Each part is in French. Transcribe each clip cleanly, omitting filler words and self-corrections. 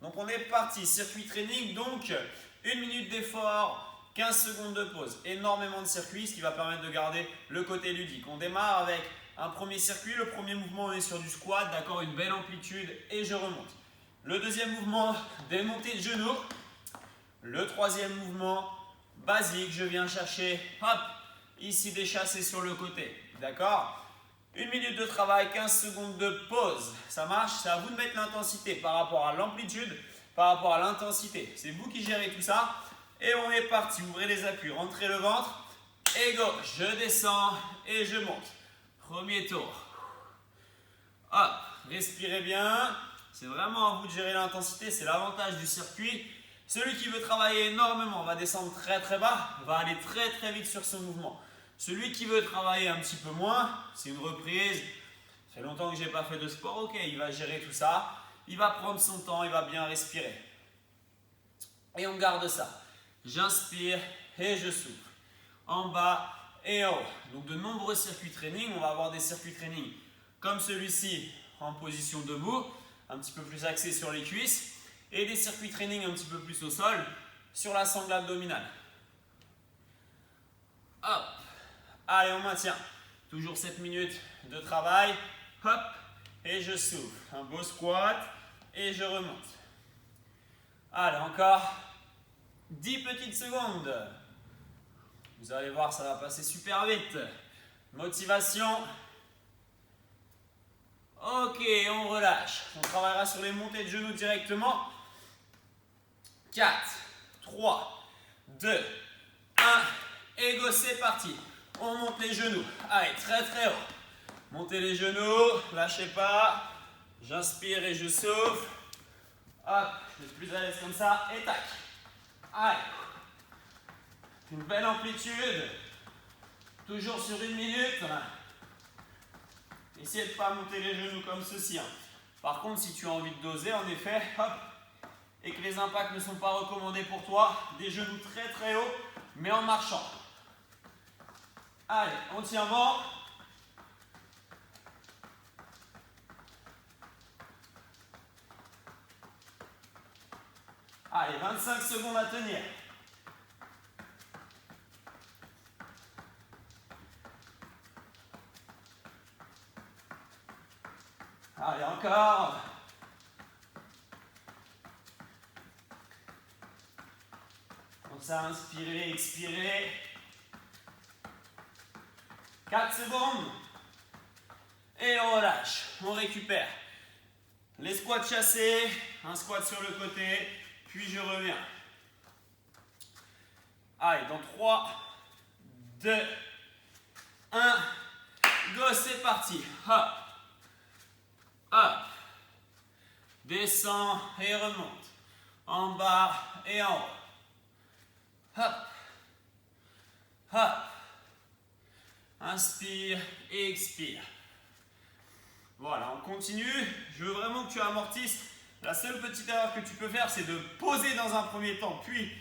Donc on est parti, circuit training, donc 1 minute d'effort, 15 secondes de pause. Énormément de circuits, ce qui va permettre de garder le côté ludique. On démarre avec un premier circuit, le premier mouvement on est sur du squat, d'accord, une belle amplitude et je remonte. Le deuxième mouvement, des montées de genoux. Le troisième mouvement, basique, je viens chercher, hop, ici des chassés sur le côté, d'accord? 1 minute de travail, 15 secondes de pause. Ça marche, c'est à vous de mettre l'intensité par rapport à l'amplitude, par rapport à l'intensité. C'est vous qui gérez tout ça. Et on est parti, ouvrez les appuis, rentrez le ventre. Et go, je descends et je monte. Premier tour. Hop, respirez bien. C'est vraiment à vous de gérer l'intensité, c'est l'avantage du circuit. Celui qui veut travailler énormément va descendre très très bas, va aller très très vite sur ce mouvement. Celui qui veut travailler un petit peu moins, c'est une reprise. Ça fait longtemps que je n'ai pas fait de sport, ok, il va gérer tout ça. Il va prendre son temps, il va bien respirer. Et on garde ça. J'inspire et je souffle. En bas et en haut. Donc de nombreux circuits training. On va avoir des circuits training comme celui-ci en position debout, un petit peu plus axé sur les cuisses. Et des circuits training un petit peu plus au sol, sur la sangle abdominale. Hop. Allez, on maintient. Toujours 7 minutes de travail. Hop. Et je souffle. Un beau squat. Et je remonte. Allez, encore 10 petites secondes. Vous allez voir, ça va passer super vite. Motivation. Ok, on relâche. On travaillera sur les montées de genoux directement. 4, 3, 2, 1. Et go, c'est parti. On monte les genoux. Allez, très très haut. Montez les genoux, lâchez pas. J'inspire et je souffle. Hop, je suis plus à l'aise comme ça. Et tac. Allez. Une belle amplitude. Toujours sur 1 minute. Essayez de ne pas monter les genoux comme ceci. Par contre, si tu as envie de doser, en effet, hop, et que les impacts ne sont pas recommandés pour toi, des genoux très très hauts, mais en marchant. Allez, entièrement. Allez, 25 secondes à tenir. Allez, encore. Comme ça, inspirez, expirez. 4 secondes. Et on relâche. On récupère. Les squats chassés. Un squat sur le côté. Puis je reviens. Allez, dans 3, 2, 1. Go, c'est parti. Hop. Hop. Descends et remonte. En bas et en haut. Hop. Hop. Inspire et expire. Voilà, on continue. Je veux vraiment que tu amortisses. La seule petite erreur que tu peux faire, c'est de poser dans un premier temps, puis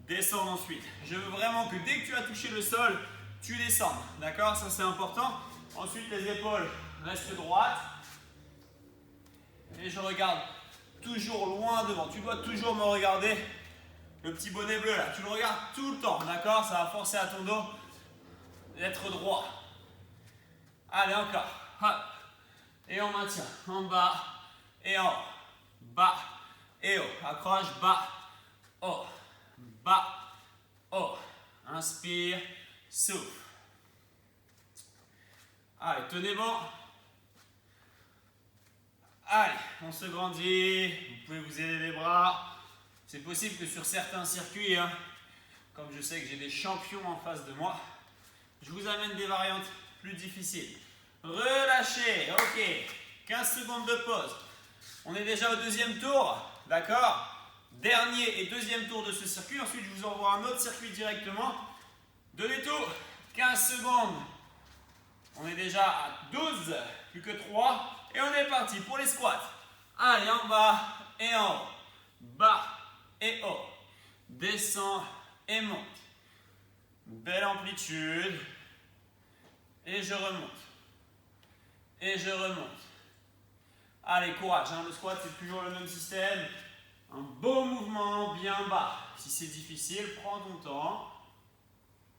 descendre ensuite. Je veux vraiment que dès que tu as touché le sol, tu descendes. D'accord? Ça, c'est important. Ensuite, les épaules restent droites. Et je regarde toujours loin devant. Tu dois toujours me regarder. Le petit bonnet bleu là, tu le regardes tout le temps. D'accord? Ça va forcer à ton dos d'être droit. Allez, encore. Hop. Et on maintient. En bas et en haut. Bas et haut. Accroche, bas, haut. Bas, haut. Inspire, souffle. Allez, tenez bon. Allez, on se grandit. Vous pouvez vous aider les bras. C'est possible que sur certains circuits, comme je sais que j'ai des champions en face de moi, je vous amène des variantes plus difficiles. Relâchez, ok. 15 secondes de pause. On est déjà au deuxième tour, d'accord? Dernier et deuxième tour de ce circuit. Ensuite, je vous envoie un autre circuit directement. Donnez tout. 15 secondes. On est déjà à 12, plus que 3. Et on est parti pour les squats. Allez, en bas et en haut. Bas et haut. Descends et monte. Belle amplitude. Et je remonte. Et je remonte. Allez, courage. Le squat, c'est toujours le même système. Un beau mouvement bien bas. Si c'est difficile, prends ton temps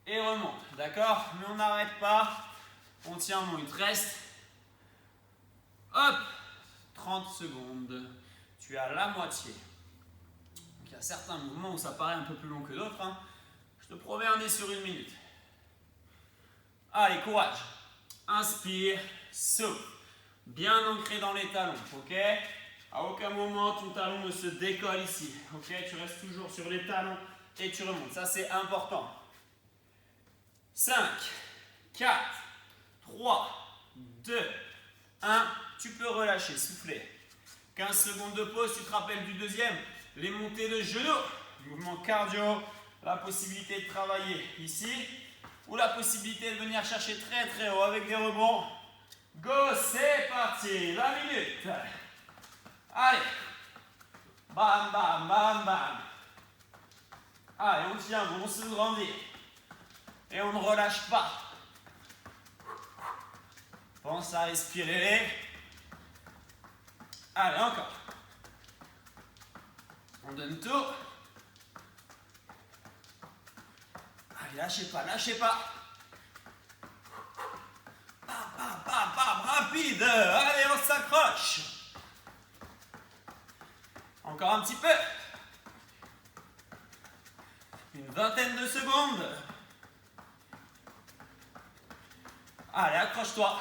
et remonte. D'accord? Mais on n'arrête pas. On tient bon, il te reste. Hop! 30 secondes. Tu es à la moitié. Donc, il y a certains mouvements où ça paraît un peu plus long que d'autres. Hein. Je te promets, on est sur 1 minute. Allez, courage. Inspire, souffle. Bien ancré dans les talons, ok? À aucun moment ton talon ne se décolle ici, ok? Tu restes toujours sur les talons et tu remontes. Ça, c'est important. 5, 4, 3, 2, 1. Tu peux relâcher, souffler. 15 secondes de pause, tu te rappelles du deuxième. Les montées de genoux, mouvement cardio, la possibilité de travailler ici ou la possibilité de venir chercher très très haut avec des rebonds. Go, c'est parti, la minute. Allez, bam, bam, bam, bam. Allez, on tient, on se grandit. Et on ne relâche pas. Pense à respirer. Allez, encore. On donne tout. Allez, lâchez pas, lâchez pas. Bam, bam, bam, bam, rapide. Allez, on s'accroche. Encore un petit peu. Une vingtaine de secondes. Allez, accroche-toi.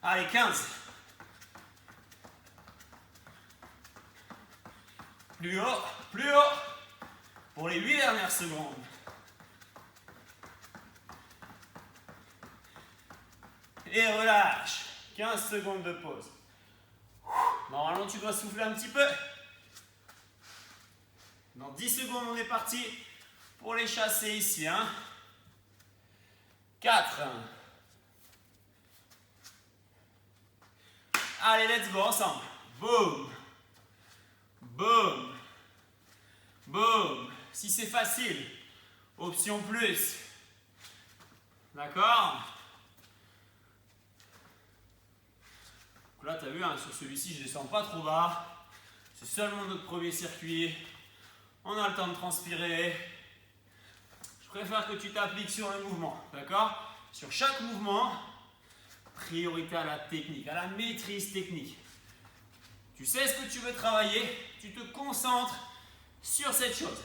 Allez, 15. Plus haut, plus haut. Pour les 8 dernières secondes. Et relâche. 15 secondes de pause. Normalement, tu dois souffler un petit peu. Dans 10 secondes, on est parti pour les chasser ici. 4. Allez, let's go ensemble. Boum. Boum. Boum. Si c'est facile, option plus. D'accord? Donc là, tu as vu, sur celui-ci, je ne descends pas trop bas. C'est seulement notre premier circuit. On a le temps de transpirer. Je préfère que tu t'appliques sur le mouvement. D'accord? Sur chaque mouvement, priorité à la technique, à la maîtrise technique. Tu sais ce que tu veux travailler, tu te concentres sur cette chose.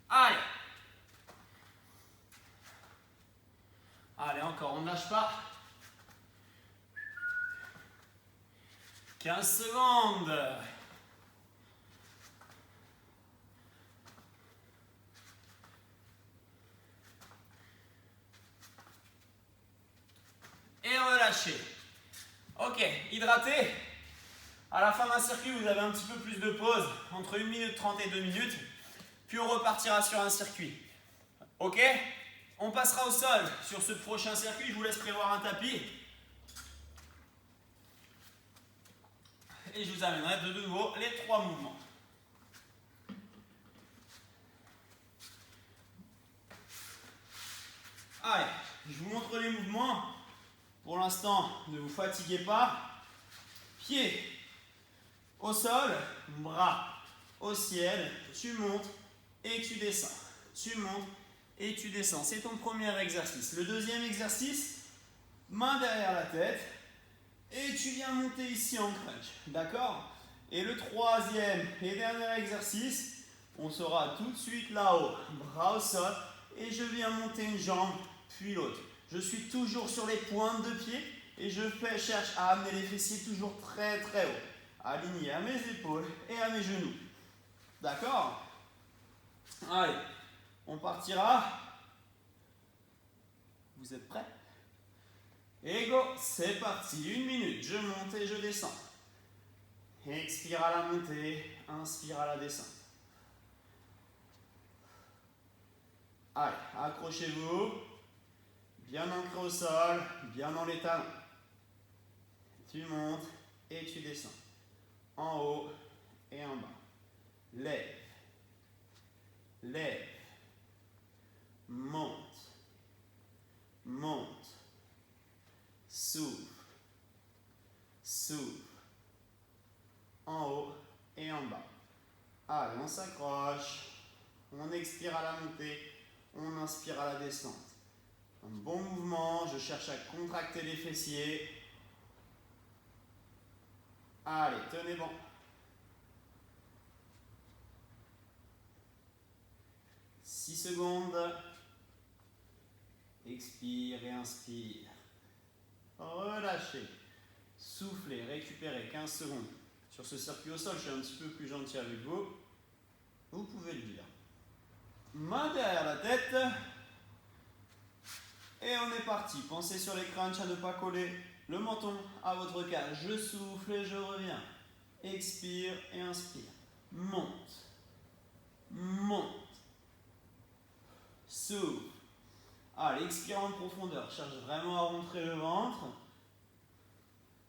Allez. Allez, encore, on ne lâche pas. 15 secondes. Et relâchez. Ok, hydraté. À la fin d'un circuit, vous avez un petit peu plus de pause, entre 1 minute 30 et 2 minutes. Puis on repartira sur un circuit. Ok? On passera au sol sur ce prochain circuit. Je vous laisse prévoir un tapis. Et je vous amènerai de nouveau les 3 mouvements. Allez, je vous montre les mouvements. Pour l'instant, ne vous fatiguez pas. Pieds au sol, bras au ciel. Tu montes et tu descends. Tu montes et tu descends. C'est ton premier exercice. Le deuxième exercice, main derrière la tête. Et tu viens monter ici en crunch. D'accord? Et le troisième et dernier exercice, on sera tout de suite là-haut. Bras au sol. Et je viens monter une jambe, puis l'autre. Je suis toujours sur les pointes de pied et je cherche à amener les fessiers toujours très très haut. Aligné à mes épaules et à mes genoux. D'accord? Allez, on partira. Vous êtes prêts? Et go, c'est parti. 1 minute, je monte et je descends. Expire à la montée, inspire à la descente. Allez, accrochez-vous. Bien ancré au sol, bien dans les talons. Tu montes et tu descends. En haut et en bas. Lève. Lève. Monte. Monte. Souffle. Souffle. En haut et en bas. Allez, on s'accroche. On expire à la montée. On inspire à la descente. Un bon mouvement. Je cherche à contracter les fessiers. Allez, tenez bon. Six secondes. Expire et inspire. Relâchez. Soufflez, récupérez 15 secondes. Sur ce circuit au sol, je suis un petit peu plus gentil avec vous. Vous pouvez le dire. Main derrière la tête. Et on est parti. Pensez sur les crunchs à ne pas coller le menton à votre cage. Je souffle et je reviens. Expire et inspire. Monte. Monte. Souffle. Allez, expire en profondeur. Cherche vraiment à rentrer le ventre.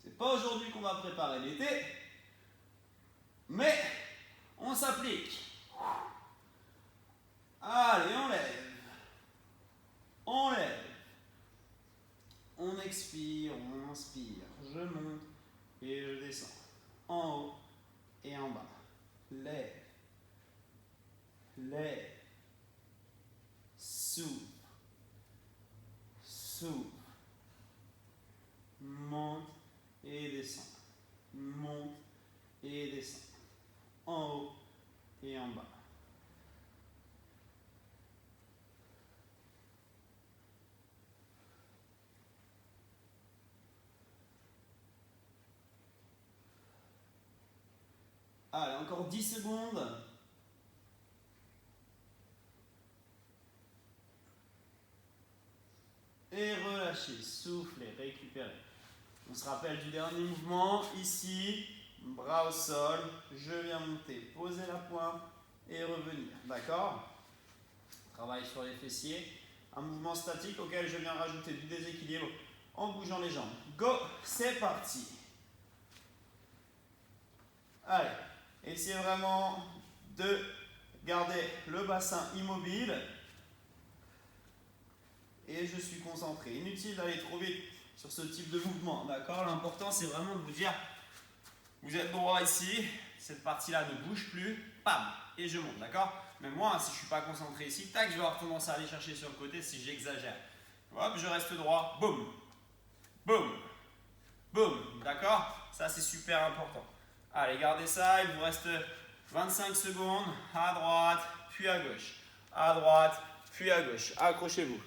C'est pas aujourd'hui qu'on va préparer l'été. Mais on s'applique. Allez, on lève. On lève. On expire, on inspire. Je monte et je descends. En haut et en bas. Lève. Lève. Souffle. Souffle. Monte et descend. Monte et descend. En haut et en bas. Allez, encore 10 secondes. Et relâchez, soufflez, récupérez. On se rappelle du dernier mouvement. Ici, bras au sol. Je viens monter, poser la pointe et revenir. D'accord? Travail sur les fessiers. Un mouvement statique auquel je viens rajouter du déséquilibre en bougeant les jambes. Go, c'est parti. Allez, essayez vraiment de garder le bassin immobile. Et je suis concentré. Inutile d'aller trop vite sur ce type de mouvement, d'accord? L'important, c'est vraiment de vous dire, vous êtes droit ici, cette partie-là ne bouge plus, pam, et je monte, d'accord? Mais moi, si je ne suis pas concentré ici, tac, je vais avoir tendance à aller chercher sur le côté si j'exagère. Hop, je reste droit, boum, boum, boum, d'accord? Ça, c'est super important. Allez, gardez ça, il vous reste 25 secondes, à droite, puis à gauche. À droite, puis à gauche. Accrochez-vous.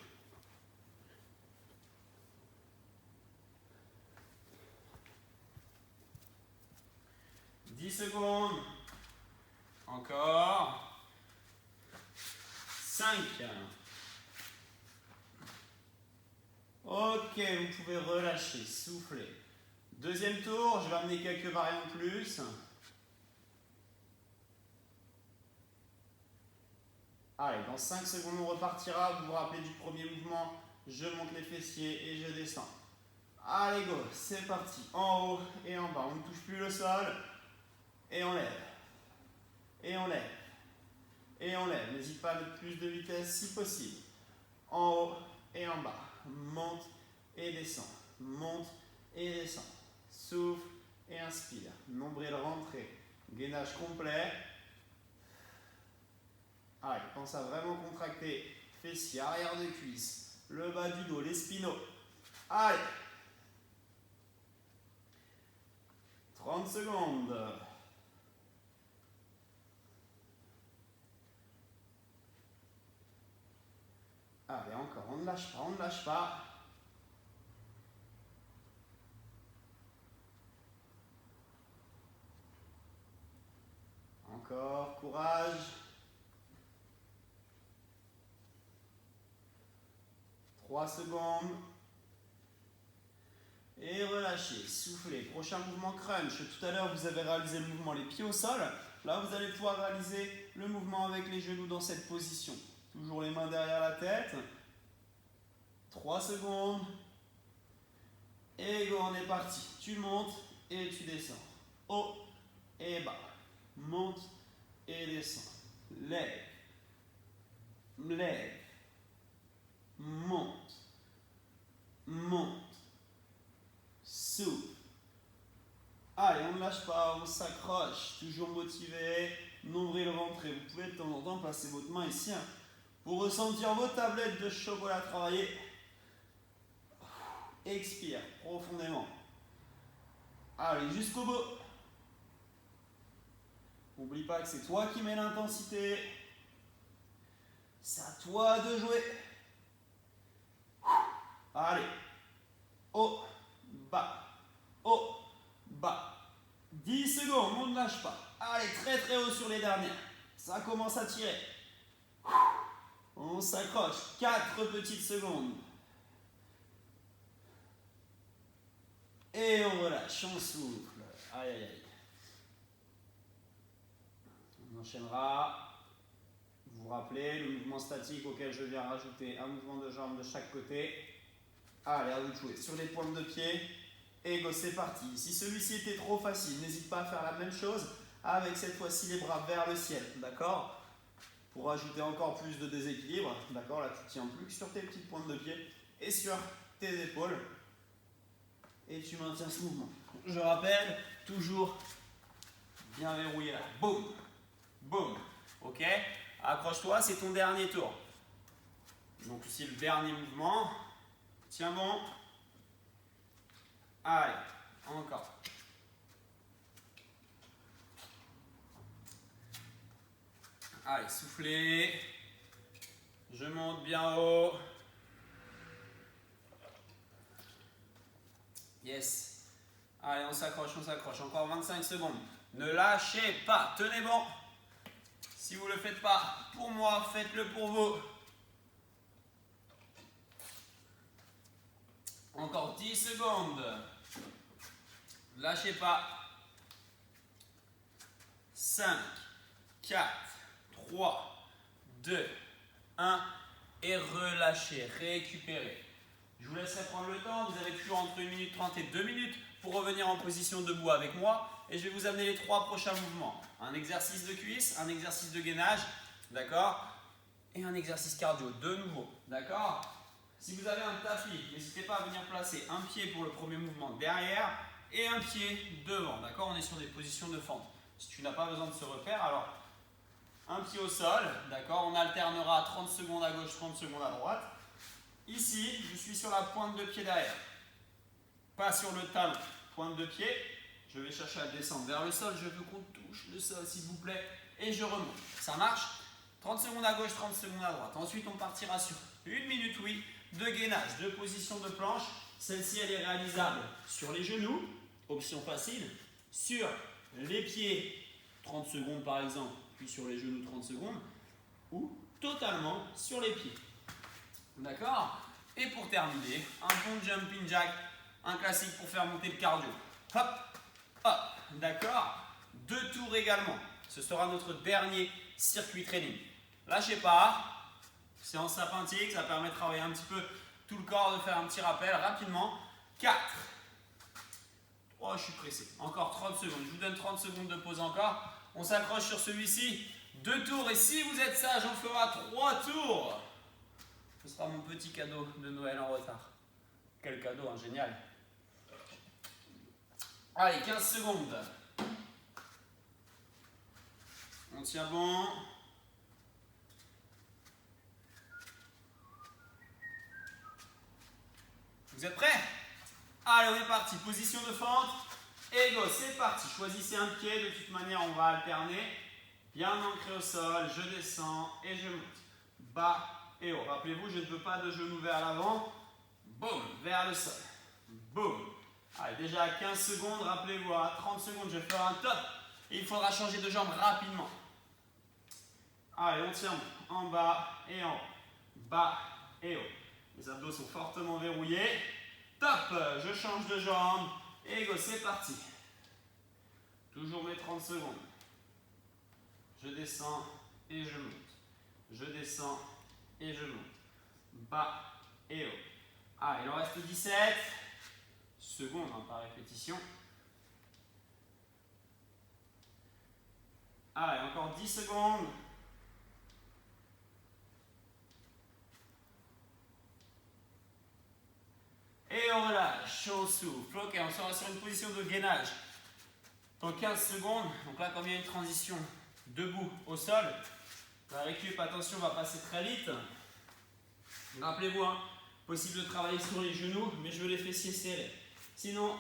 10 secondes. Encore. 5. Ok, vous pouvez relâcher, souffler. Deuxième tour, je vais amener quelques variantes plus. Allez, dans 5 secondes, on repartira. Vous vous rappelez du premier mouvement. Je monte les fessiers et je descends. Allez, go, c'est parti. En haut et en bas. On ne touche plus le sol. Et on lève. Et on lève. Et on lève. N'hésite pas à mettre plus de vitesse si possible. En haut et en bas. Monte et descend. Monte et descend. Souffle et inspire. Nombril rentré. Gainage complet. Allez, pense à vraiment contracter fessiers, arrière de cuisse, le bas du dos, les spinaux. Allez. 30 secondes. Allez, encore, on ne lâche pas, on ne lâche pas. Encore, courage. 3 secondes. Et relâchez, soufflez. Prochain mouvement crunch. Tout à l'heure, vous avez réalisé le mouvement les pieds au sol. Là, vous allez pouvoir réaliser le mouvement avec les genoux dans cette position. Toujours les mains derrière la tête. 3 secondes. Et go, on est parti. Tu montes et tu descends. Haut et bas. Monte et descend. Lève. Lève. Monte. Monte. Souffle. Allez, on ne lâche pas, on s'accroche. Toujours motivé, nombril rentré. Vous pouvez de temps en temps placer votre main ici hein, pour ressentir vos tablettes de chocolat travailler. Expire profondément. Allez, jusqu'au bout. N'oublie pas que c'est toi qui mets l'intensité. C'est à toi de jouer. Allez. Haut, bas, haut, bas. 10 secondes, on ne lâche pas. Allez, très très haut sur les dernières. Ça commence à tirer. On s'accroche. 4 petites secondes. Et on relâche, on souffle. Aïe, aïe, aïe. On enchaînera. Vous vous rappelez le mouvement statique auquel je viens rajouter un mouvement de jambe de chaque côté. Allez, à vous de jouer sur les pointes de pied. Et go, c'est parti. Si celui-ci était trop facile, n'hésite pas à faire la même chose avec cette fois-ci les bras vers le ciel. D'accord? Pour ajouter encore plus de déséquilibre. D'accord? Là, tu tiens plus que sur tes petites pointes de pied et sur tes épaules. Et tu maintiens ce mouvement. Je rappelle, toujours bien verrouillé là. Boum, boum. Ok? Accroche-toi, c'est ton dernier tour. Donc ici le dernier mouvement. Tiens bon. Allez, encore. Allez, soufflez. Je monte bien haut. Yes. Allez, on s'accroche, on s'accroche. Encore 25 secondes. Ne lâchez pas. Tenez bon. Si vous ne le faites pas pour moi, faites-le pour vous. Encore 10 secondes. Lâchez pas. 5, 4, 3, 2, 1. Et relâchez, récupérez. Je vous laisserai prendre le temps. Vous avez toujours entre 1 minute 30 et 2 minutes pour revenir en position debout avec moi. Et je vais vous amener les 3 prochains mouvements. Un exercice de cuisse, un exercice de gainage, d'accord? Et un exercice cardio, de nouveau, d'accord? Si vous avez un tapis, n'hésitez pas à venir placer un pied pour le premier mouvement derrière et un pied devant, d'accord? On est sur des positions de fente. Si tu n'as pas besoin de ce repère, alors un pied au sol, d'accord? On alternera 30 secondes à gauche, 30 secondes à droite. Ici, je suis sur la pointe de pied derrière, pas sur le talon. Pointe de pied, je vais chercher à descendre vers le sol. Je veux qu'on touche le sol, s'il vous plaît, et je remonte. Ça marche? 30 secondes à gauche, 30 secondes à droite. Ensuite, on partira sur 1 minute, oui, de gainage, de position de planche. Celle-ci, elle est réalisable sur les genoux, option facile, sur les pieds, 30 secondes par exemple, puis sur les genoux 30 secondes, ou totalement sur les pieds. D'accord? Et pour terminer, un bon jumping jack, un classique pour faire monter le cardio. Hop, hop, d'accord? 2 tours également. Ce sera notre dernier circuit training. Lâchez pas. Séance sympathique, ça permet de travailler un petit peu tout le corps, de faire un petit rappel rapidement. 4. Oh, je suis pressé. Encore 30 secondes. Je vous donne 30 secondes de pause encore. On s'accroche sur celui-ci. 2 tours. Et si vous êtes sage, on fera 3 tours. Ce sera mon petit cadeau de Noël en retard. Quel cadeau, hein, génial. Allez, 15 secondes. On tient bon. Vous êtes prêts? Allez, on est parti. Position de fente. Et go, c'est parti. Choisissez un pied. De toute manière, on va alterner. Bien ancré au sol. Je descends et je monte. Bas et haut. Rappelez-vous, je ne veux pas de genoux vers l'avant. Boum, vers le sol. Boum. Allez, déjà à 15 secondes, rappelez-vous, à 30 secondes, je vais faire un top. Et il faudra changer de jambe rapidement. Allez, on tient en bas et en haut. Bas et haut. Les abdos sont fortement verrouillés. Top, je change de jambe. Et go, c'est parti. Toujours mes 30 secondes. Je descends et je monte. Je descends et je monte. Bas et haut. Ah, il en reste 17 secondes hein, par répétition. Allez, encore 10 secondes. Et on relâche, on souffle. Ok, on sera sur une position de gainage. Dans 15 secondes, donc là comme il y a une transition debout au sol, la récup, attention, va passer très vite. Rappelez-vous, hein, possible de travailler sur les genoux, mais je veux les fessiers serrés. Sinon,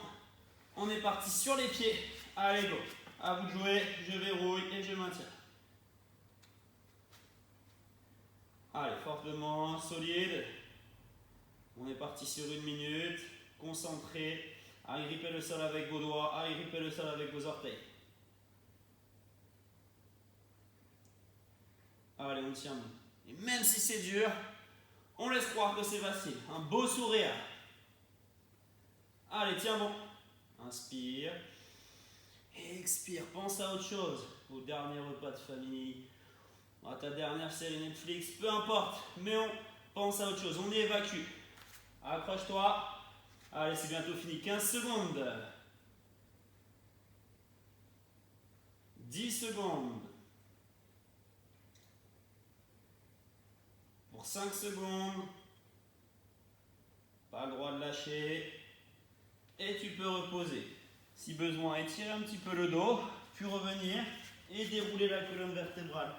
on est parti sur les pieds. Allez, go. À vous de jouer, je verrouille et je maintiens. Allez, fortement, solide. On est parti sur 1 minute. Concentré. Agrippez le sol avec vos doigts, agrippez le sol avec vos orteils. Allez, on tient bon. Et même si c'est dur, on laisse croire que c'est facile. Un beau sourire. Allez, tiens bon. Inspire. Expire. Pense à autre chose. Au dernier repas de famille. À ta dernière série Netflix. Peu importe. Mais on pense à autre chose. On évacue. Accroche-toi. Allez, c'est bientôt fini. 15 secondes. 10 secondes. Pour 5 secondes. Pas le droit de lâcher. Et tu peux reposer. Si besoin, étirer un petit peu le dos, puis revenir et dérouler la colonne vertébrale.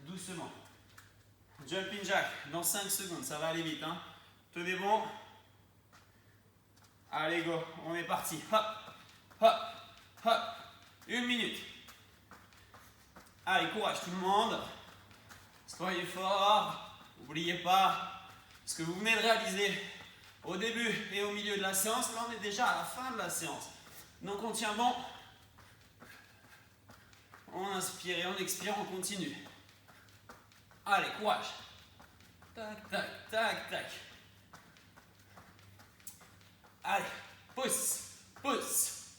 Doucement. Jumping jack dans 5 secondes. Ça va aller vite. Hein. Tenez bon. Allez, go. On est parti. Hop, hop, hop. 1 minute. Allez, courage tout le monde. Soyez forts. N'oubliez pas ce que vous venez de réaliser au début et au milieu de la séance. Là, on est déjà à la fin de la séance. Donc, on tient bon. On inspire et on expire, on continue. Allez, courage. Tac, tac, tac, tac. Allez, pousse, pousse.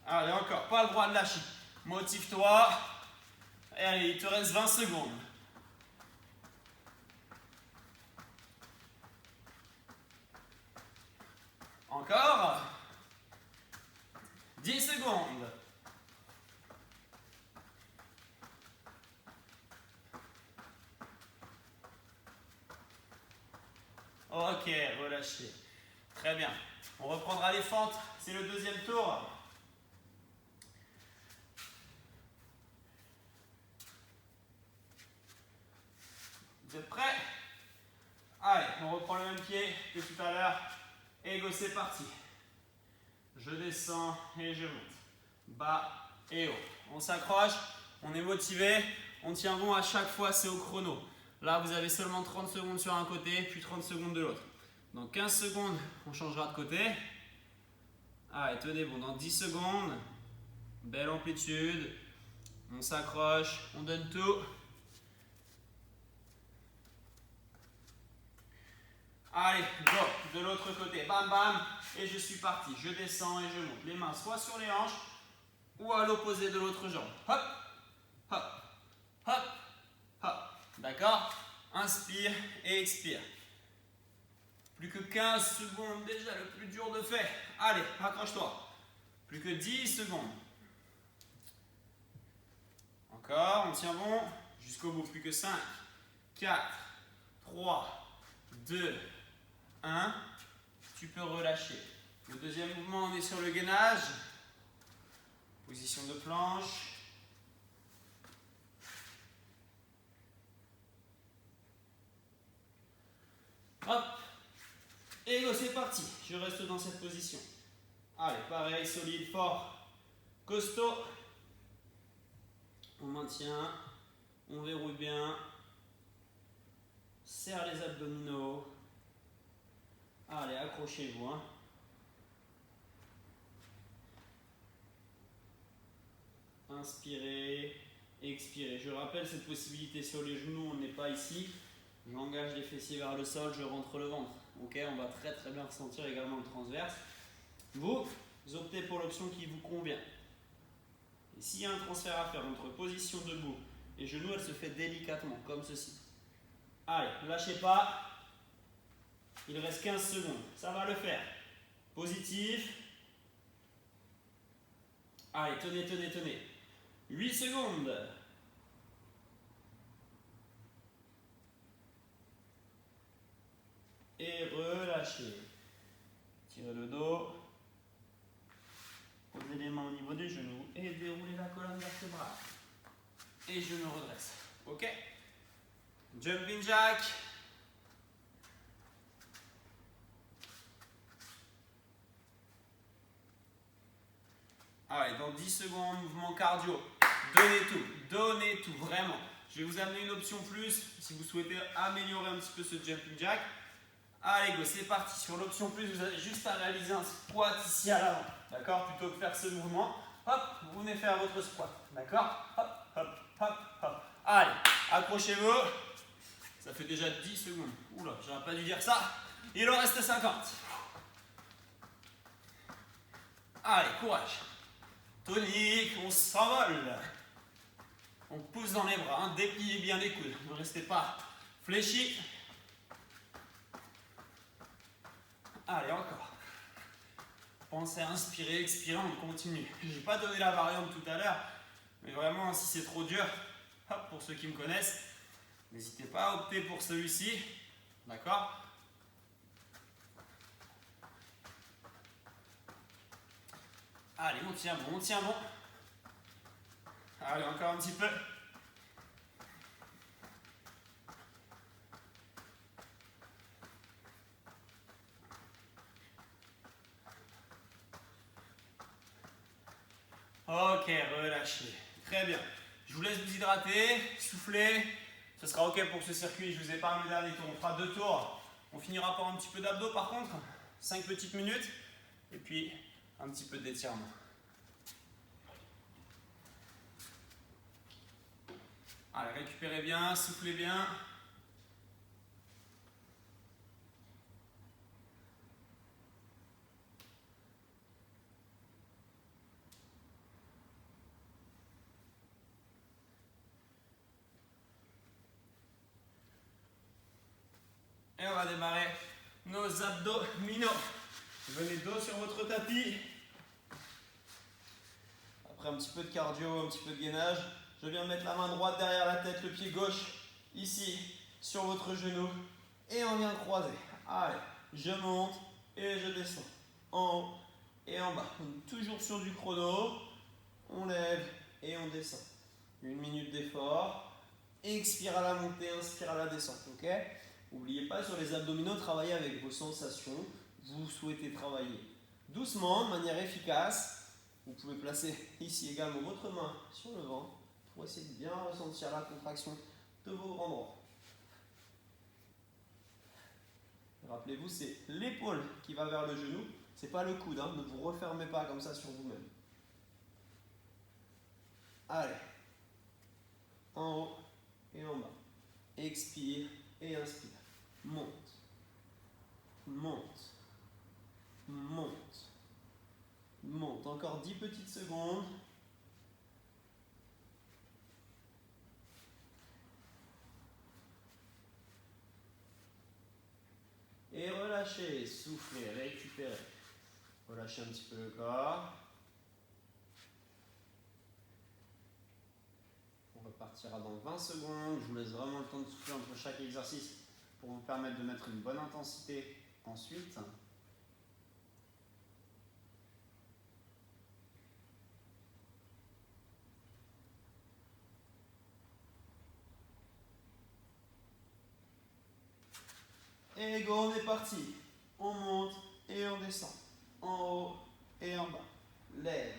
Allez, encore, pas le droit de lâcher. Motive-toi. Et allez, il te reste 20 secondes. Encore. 10 secondes. Ok, relâchez. Très bien. On reprendra les fentes. C'est le deuxième tour. Vous êtes prêts? Allez, on reprend le même pied que tout à l'heure. Et go, c'est parti. Je descends et je monte. Bas et haut. On s'accroche, on est motivé, on tient bon à chaque fois, c'est au chrono. Là, vous avez seulement 30 secondes sur un côté, puis 30 secondes de l'autre. Dans 15 secondes, on changera de côté. Allez, tenez bon, dans 10 secondes, belle amplitude. On s'accroche, on donne tout. Allez, go, de l'autre côté, bam bam, et je suis parti. Je descends et je monte. Les mains soit sur les hanches, ou à l'opposé de l'autre jambe. Hop, hop, hop, hop. D'accord? Inspire et expire. Plus que 15 secondes, déjà le plus dur de fait. Allez, accroche-toi. Plus que 10 secondes. Encore, on tient bon. Jusqu'au bout, plus que 5, 4, 3, 2, 1. Tu peux relâcher. Le deuxième mouvement, on est sur le gainage. Position de planche. Hop. Et go, c'est parti. Je reste dans cette position. Allez, pareil, solide, fort, costaud. On maintient. On verrouille bien. Serre les abdominaux. Allez, accrochez-vous. Hein. Inspirez, expirez. Je rappelle cette possibilité sur les genoux, on n'est pas ici. J'engage les fessiers vers le sol, je rentre le ventre. Ok, on va très très bien ressentir également le transverse. Vous optez pour l'option qui vous convient. Et s'il y a un transfert à faire entre position debout et genoux, elle se fait délicatement, comme ceci. Allez, lâchez pas. Il reste 15 secondes. Ça va le faire. Positif. Allez, tenez, tenez, tenez. 8 secondes. Et relâchez. Tirez le dos. Jumping jack. Allez, dans 10 secondes, mouvement cardio. Donnez tout, vraiment. Je vais vous amener une option plus si vous souhaitez améliorer un petit peu ce jumping jack. Allez, go, c'est parti. Sur l'option plus, vous avez juste à réaliser un squat ici à l'avant. D'accord? Plutôt que faire ce mouvement, hop, vous venez faire votre squat. D'accord? Hop, hop, hop, hop. Allez, accrochez-vous. Ça fait déjà 10 secondes. Oula, j'aurais pas dû dire ça. Il en reste 50. Allez, courage. Tonique, on s'envole. On pousse dans les bras, hein. Dépliez bien les coudes. Ne restez pas fléchis. Allez, encore. Pensez à inspirer, expirer, on continue. Je n'ai pas donné la variante tout à l'heure, mais vraiment, si c'est trop dur, hop, pour ceux qui me connaissent, n'hésitez pas à opter pour celui-ci. D'accord? Allez, on tient bon, on tient bon. Allez, encore un petit peu. Ok, relâchez. Très bien. Je vous laisse vous hydrater, souffler. Ce sera ok pour ce circuit. Je vous épargne le dernier tour. On fera 2 tours. On finira par un petit peu d'abdos par contre. 5 petites minutes. Et puis un petit peu d'étirement. Allez, récupérez bien, soufflez bien. Et on va démarrer nos abdominaux. Venez dos sur votre tapis. Après un petit peu de cardio, un petit peu de gainage, je viens mettre la main droite derrière la tête, le pied gauche ici sur votre genou et on vient croiser. Allez, je monte et je descends. En haut et en bas. Toujours sur du chrono. On lève et on descend. 1 minute d'effort. Expire à la montée, inspire à la descente. Ok? N'oubliez pas sur les abdominaux, travaillez avec vos sensations. Vous souhaitez travailler doucement, de manière efficace. Vous pouvez placer ici également votre main sur le ventre pour essayer de bien ressentir la contraction de vos grands droits. Rappelez-vous, c'est l'épaule qui va vers le genou, ce n'est pas le coude. Hein. Ne vous refermez pas comme ça sur vous-même. Allez, en haut et en bas. Expire et inspire. Monte, monte, monte, monte. Encore 10 petites secondes. Et relâchez, soufflez, récupérez. Relâchez un petit peu le corps. On repartira dans 20 secondes. Je vous laisse vraiment le temps de souffler entre chaque exercice pour vous permettre de mettre une bonne intensité ensuite. Et go, on est parti. On monte et on descend. En haut et en bas. Lève.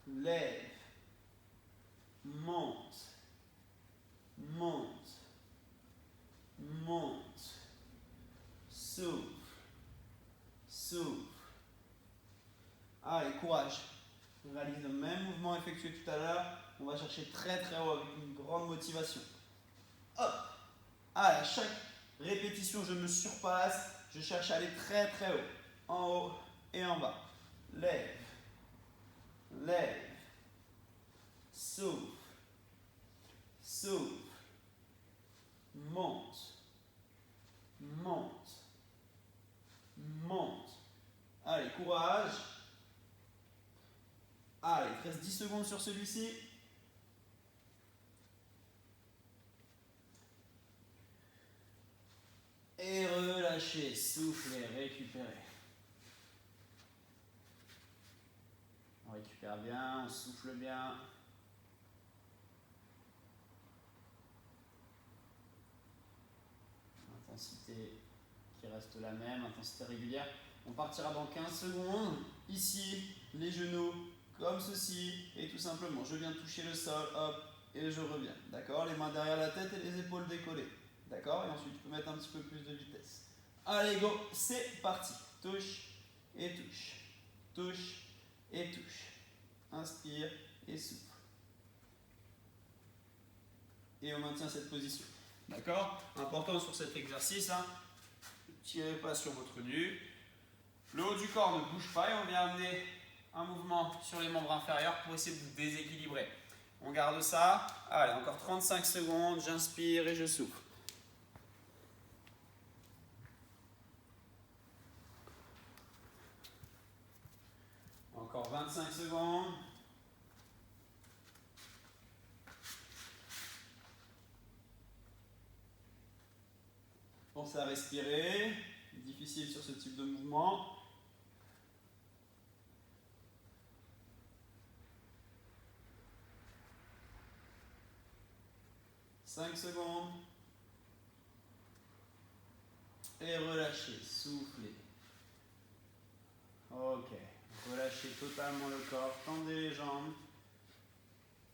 Lève. Monte. Monte. Monte. Souffle. Souffle. Allez, courage. On réalise le même mouvement effectué tout à l'heure. On va chercher très très haut avec une grande motivation. Hop. Allez, à chaque répétition, je me surpasse. Je cherche à aller très très haut. En haut et en bas. Lève. Lève. Souffle. Souffle. Monte. Monte. Monte. Allez, courage. Allez, il te reste 10 secondes sur celui-ci. Et relâchez, soufflez, récupérez. On récupère bien, on souffle bien. Intensité qui reste la même, intensité régulière. On partira dans 15 secondes. Ici, les genoux comme ceci. Et tout simplement, je viens toucher le sol, hop, et je reviens. D'accord? Les mains derrière la tête et les épaules décollées. D'accord? Et ensuite, je peux mettre un petit peu plus de vitesse. Allez, go, c'est parti. Touche et touche. Touche et touche. Inspire et souffle. Et on maintient cette position. D'accord? Important sur cet exercice, hein, ne tirez pas sur votre nuque. Le haut du corps ne bouge pas et on vient amener un mouvement sur les membres inférieurs pour essayer de vous déséquilibrer. On garde ça. Allez, encore 35 secondes. J'inspire et je souffle. Encore 25 secondes. Pensez à respirer. Difficile sur ce type de mouvement. Cinq secondes. Et relâchez, soufflez. Ok. Relâchez totalement le corps. Tendez les jambes.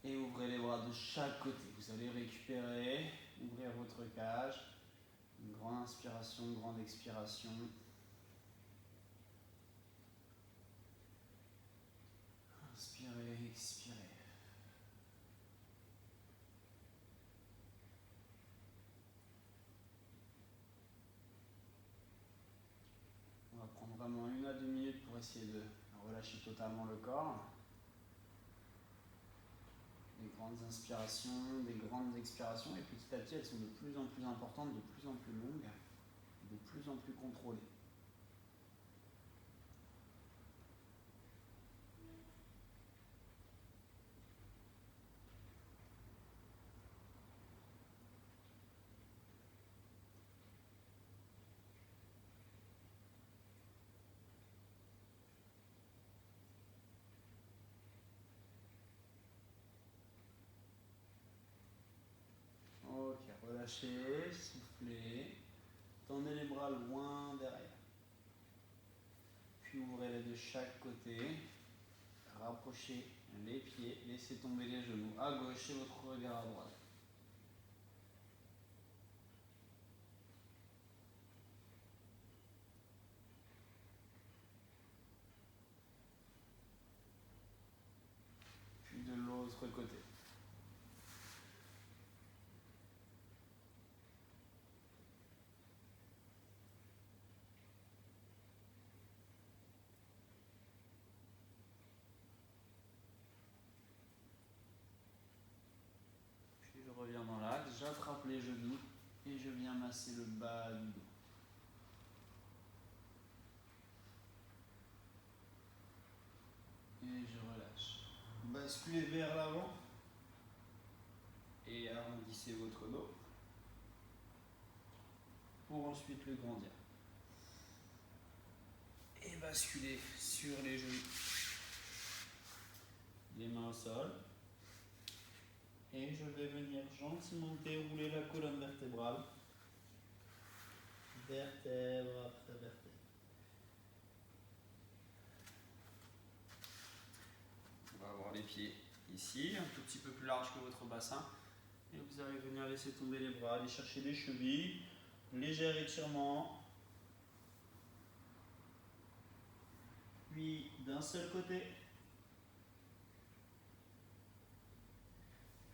Et ouvrez les bras de chaque côté. Vous allez récupérer, ouvrir votre cage. Une grande inspiration, grande expiration. Inspirez, expirez. On va prendre vraiment 1 à 2 minutes pour essayer de relâcher totalement le corps. Des grandes inspirations, des grandes expirations, et petit à petit elles sont de plus en plus importantes, de plus en plus longues, de plus en plus contrôlées. Ok, relâchez, soufflez, tendez les bras loin derrière. Puis ouvrez-les de chaque côté, rapprochez les pieds, laissez tomber les genoux à gauche et votre regard à droite. Puis de l'autre côté. Puis je reviens dans l'axe, j'attrape les genoux et je viens masser le bas du dos. Et je relâche. Basculez vers l'avant et arrondissez votre dos pour ensuite le grandir. Et basculez sur les genoux. Les mains au sol. Et je vais venir gentiment dérouler la colonne vertébrale. Vertèbre après vertèbre. On va avoir les pieds ici, un tout petit peu plus large que votre bassin. Et vous allez venir laisser tomber les bras, aller chercher les chevilles. Léger étirement. Puis d'un seul côté.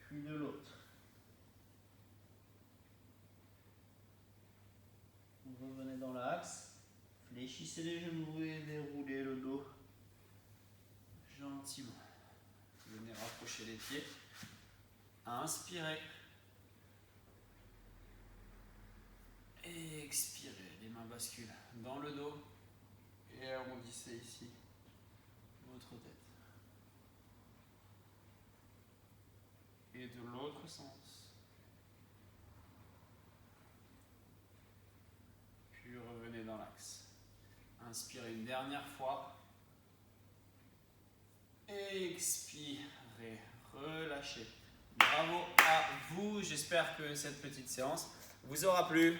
Puis de l'autre. Vous revenez dans l'axe. Fléchissez les genoux et déroulez le dos gentiment. Venez rapprocher les pieds. Inspirez. Et expirez. Les mains basculent dans le dos. Et arrondissez ici votre tête. Et de l'autre sens. Puis revenez dans l'axe. Inspirez une dernière fois. Expirez. Relâchez. Bravo à vous. J'espère que cette petite séance vous aura plu.